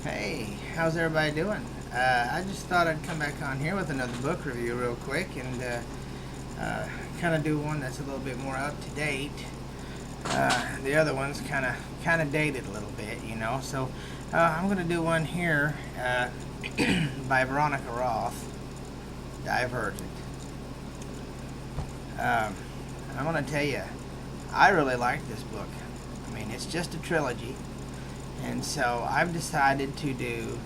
Hey, how's everybody doing? I just thought I'd come back on here with another book review real quick and kind of do one that's a little bit more up to date. The other one's kind of dated a little bit, you know. So I'm going to do one here by Veronica Roth, Divergent. I'm going to tell you, I really like this book. I mean, it's just a trilogy. And so I've decided to do,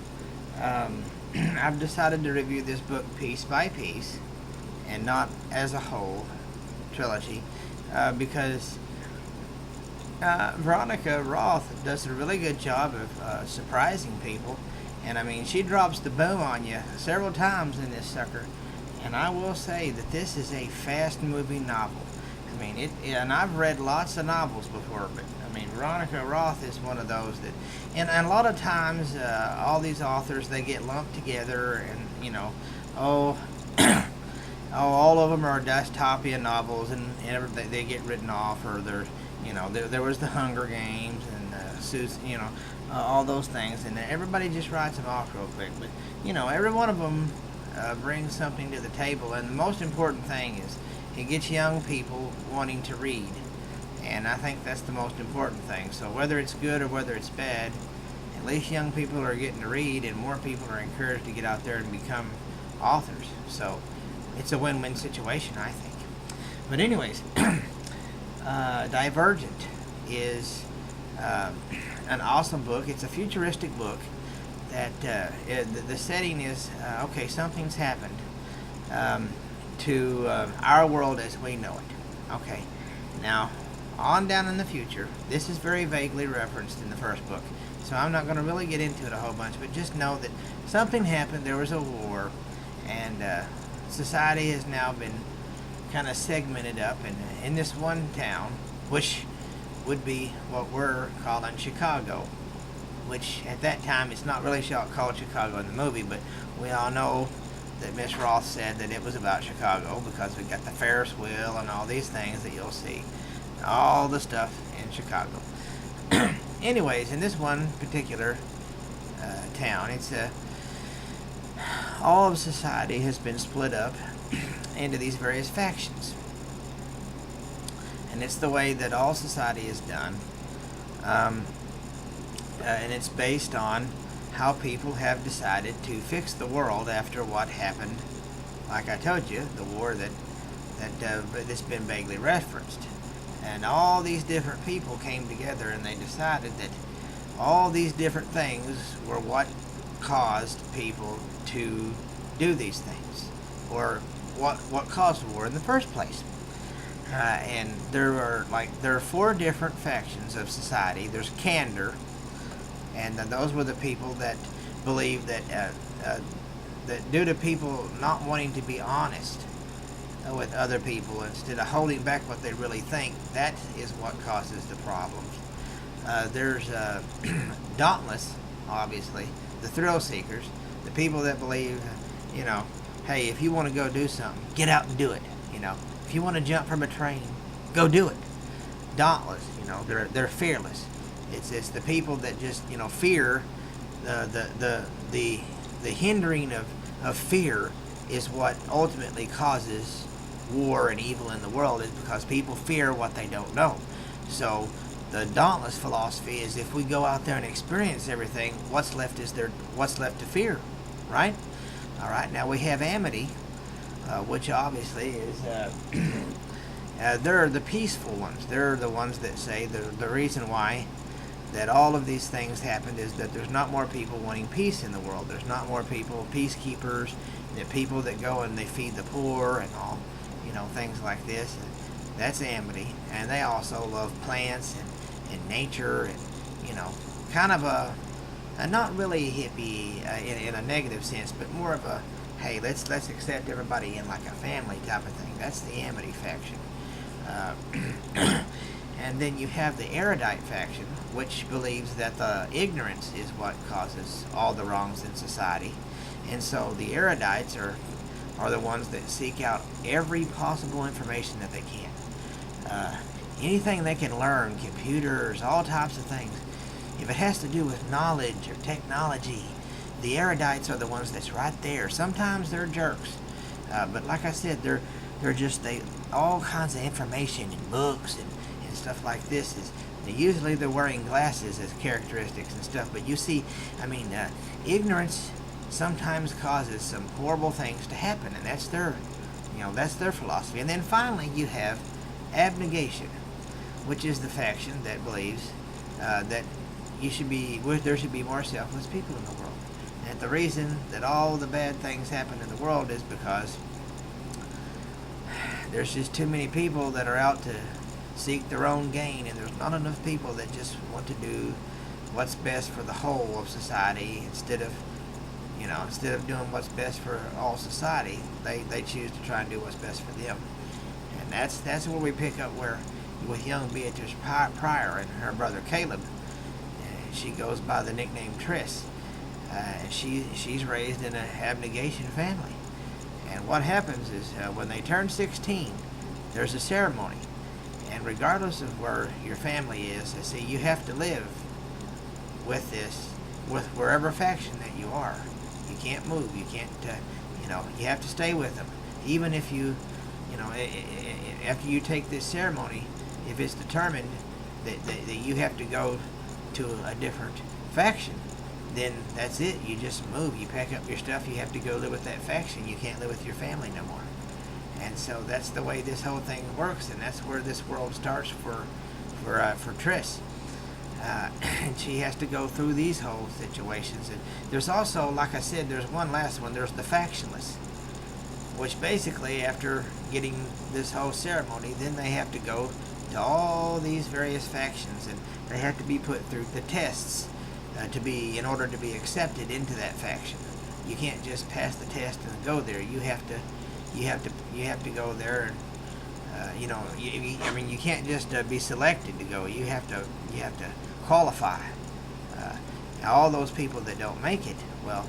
I've decided to review this book piece by piece and not as a whole trilogy because Veronica Roth does a really good job of surprising people. And I mean, she drops the boom on you several times in this sucker. And I will say that this is a fast-moving novel. I mean, and I've read lots of novels before, but I mean, Veronica Roth is one of those that, and a lot of times, all these authors, they get lumped together, and, you know, oh, all of them are dystopian novels, and they get written off, or they're, you know, there was the Hunger Games, and, you know, all those things, and everybody just writes them off real quick, but, you know, every one of them brings something to the table, and the most important thing is, it gets young people wanting to read, and I think that's the most important thing. So whether it's good or whether it's bad, at least young people are getting to read, and more people are encouraged to get out there and become authors. So it's a win-win situation, I think. But anyways, Divergent is an awesome book. It's a futuristic book that the setting is, okay, something's happened to our world as we know it. Okay, now on down in the future, this is very vaguely referenced in the first book, so I'm not going to really get into it a whole bunch, but just know that something happened, there was a war, and society has now been kind of segmented up in this one town, which would be what we're calling Chicago, which at that time, it's not really called Chicago in the movie, but we all know that Miss Roth said that it was about Chicago because we got the Ferris wheel and all these things that you'll see. All the stuff in Chicago. Anyways, in this one particular town, it's all of society has been split up into these various factions. And it's the way that all society is done. And it's based on how people have decided to fix the world after what happened, like I told you, the war that's been vaguely referenced. And all these different people came together and they decided that all these different things were what caused people to do these things, or what caused war in the first place. And there are 4 different factions of society. There's candor, and those were the people that believe that due to people not wanting to be honest with other people, instead of holding back what they really think, that is what causes the problems. There's dauntless, obviously, the thrill seekers, the people that believe, you know, hey, if you want to go do something, get out and do it. You know, if you want to jump from a train, go do it. Dauntless, you know, they're fearless. It's the people that just, you know, fear. The hindering of fear is what ultimately causes war and evil in the world, is because people fear what they don't know. So the dauntless philosophy is, if we go out there and experience everything, what's left to fear, right? All right, now we have amity, which obviously is they're the peaceful ones. They're the ones that say the reason why that all of these things happened is that there's not more people wanting peace in the world. There's not more people, peacekeepers, the people that go and they feed the poor and all, you know, things like this. That's amity. And they also love plants and nature, and, you know, kind of a not really hippie in a negative sense, but more of a, hey, let's accept everybody in like a family type of thing. That's the amity faction. And then you have the erudite faction, which believes that the ignorance is what causes all the wrongs in society. And so the erudites are the ones that seek out every possible information that they can. Anything they can learn, computers, all types of things. If it has to do with knowledge or technology, the erudites are the ones that's right there. Sometimes they're jerks, but like I said, they're just all kinds of information in books and stuff like this is. Usually they're wearing glasses as characteristics and stuff, but you see, ignorance sometimes causes some horrible things to happen, and that's their philosophy. And then finally you have abnegation, which is the faction that believes that there should be more selfless people in the world. And the reason that all the bad things happen in the world is because there's just too many people that are out to seek their own gain, and there's not enough people that just want to do what's best for the whole of society instead of doing what's best for all society. They choose to try and do what's best for them. And that's where we pick up where with young Beatrice Pryor and her brother Caleb. She goes by the nickname Triss. She's raised in an abnegation family. And what happens is when they turn 16, there's a ceremony. And regardless of where your family is, they say you have to live with wherever faction that you are. You can't move. You can't, you have to stay with them. Even if after you take this ceremony, if it's determined that you have to go to a different faction, then that's it. You just move. You pack up your stuff. You have to go live with that faction. You can't live with your family no more. And so that's the way this whole thing works, and that's where this world starts for Triss. And she has to go through these whole situations. And there's also, like I said, there's one last one. There's the factionless, which basically, after getting this whole ceremony, then they have to go to all these various factions, and they have to be put through the tests in order to be accepted into that faction. You can't just pass the test and go there. You have to go there, and you can't just be selected to go. You have to qualify. All those people that don't make it, well,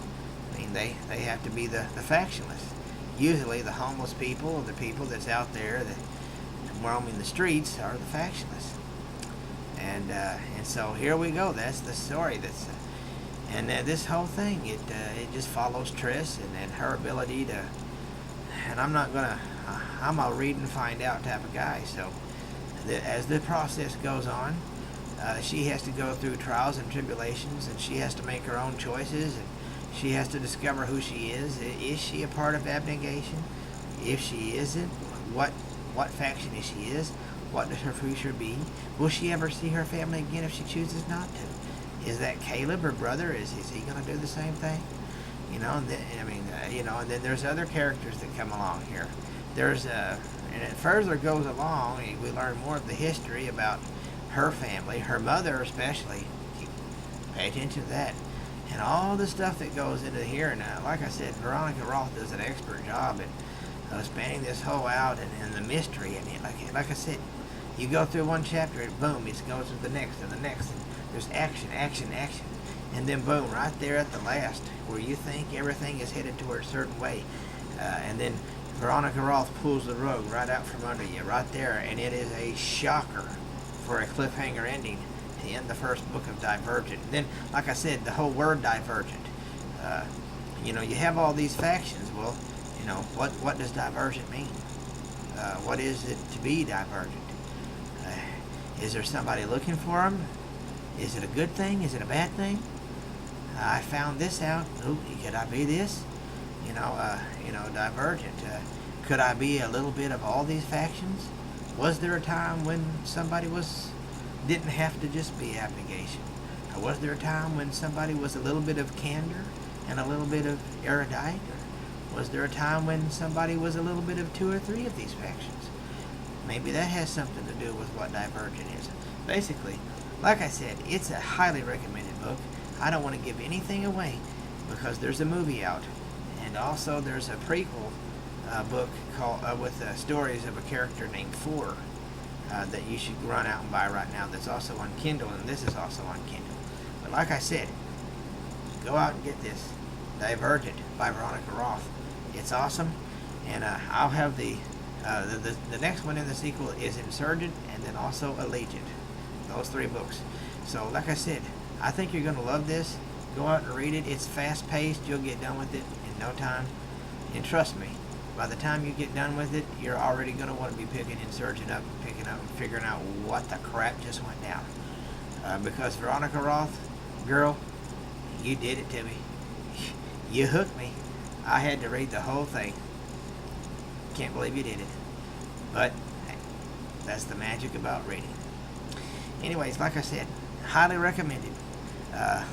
they have to be the factionless. Usually the homeless people, the people that's out there that roaming the streets, are the factionless. And so here we go. That's the story. And this whole thing, it just follows Triss and her ability to. And I'm a read and find out type of guy. So as the process goes on, she has to go through trials and tribulations, and she has to make her own choices, and she has to discover who she is. Is she a part of abnegation? If she isn't, what faction is she is? What does her future be? Will she ever see her family again if she chooses not to? Is that Caleb, her brother? Is he going to do the same thing? And then there's other characters that come along here. And it further goes along, we learn more of the history about her family, her mother especially. Pay attention to that. And all the stuff that goes into here. And like I said, Veronica Roth does an expert job at spanning this whole out and the mystery. And like I said, you go through one chapter and boom, it goes to the next and the next. And there's action. And then boom, right there at the last, where you think everything is headed toward a certain way. And then Veronica Roth pulls the rug right out from under you, right there. And it is a shocker for a cliffhanger ending to end the first book of Divergent. Then, like I said, the whole word Divergent. You have all these factions. Well, what does Divergent mean? What is it to be divergent? Is there somebody looking for them? Is it a good thing? Is it a bad thing? I found this out. Ooh, could I be this? Divergent. Could I be a little bit of all these factions? Was there a time when somebody didn't have to just be abnegation? Or was there a time when somebody was a little bit of candor and a little bit of erudite? Or was there a time when somebody was a little bit of two or three of these factions? Maybe that has something to do with what Divergent is. Basically, like I said, it's a highly recommended book. I don't want to give anything away because there's a movie out. And also there's a prequel book called with stories of a character named Four that you should run out and buy right now. That's also on Kindle, and this is also on Kindle. But like I said, go out and get this Divergent by Veronica Roth. It's awesome, and I'll have the next one in the sequel is Insurgent, and then also Allegiant. Those three books. So like I said, I think you're going to love this. Go out and read it. It's fast-paced. You'll get done with it in no time. And trust me, by the time you get done with it, you're already going to want to be picking and searching up, picking up, and figuring out what the crap just went down. Because Veronica Roth, girl, you did it to me. You hooked me. I had to read the whole thing. Can't believe you did it. But hey, that's the magic about reading. Anyways, like I said, highly recommended. I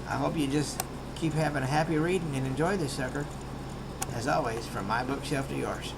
hope you just keep having a happy reading and enjoy this sucker. As always, from my bookshelf to yours.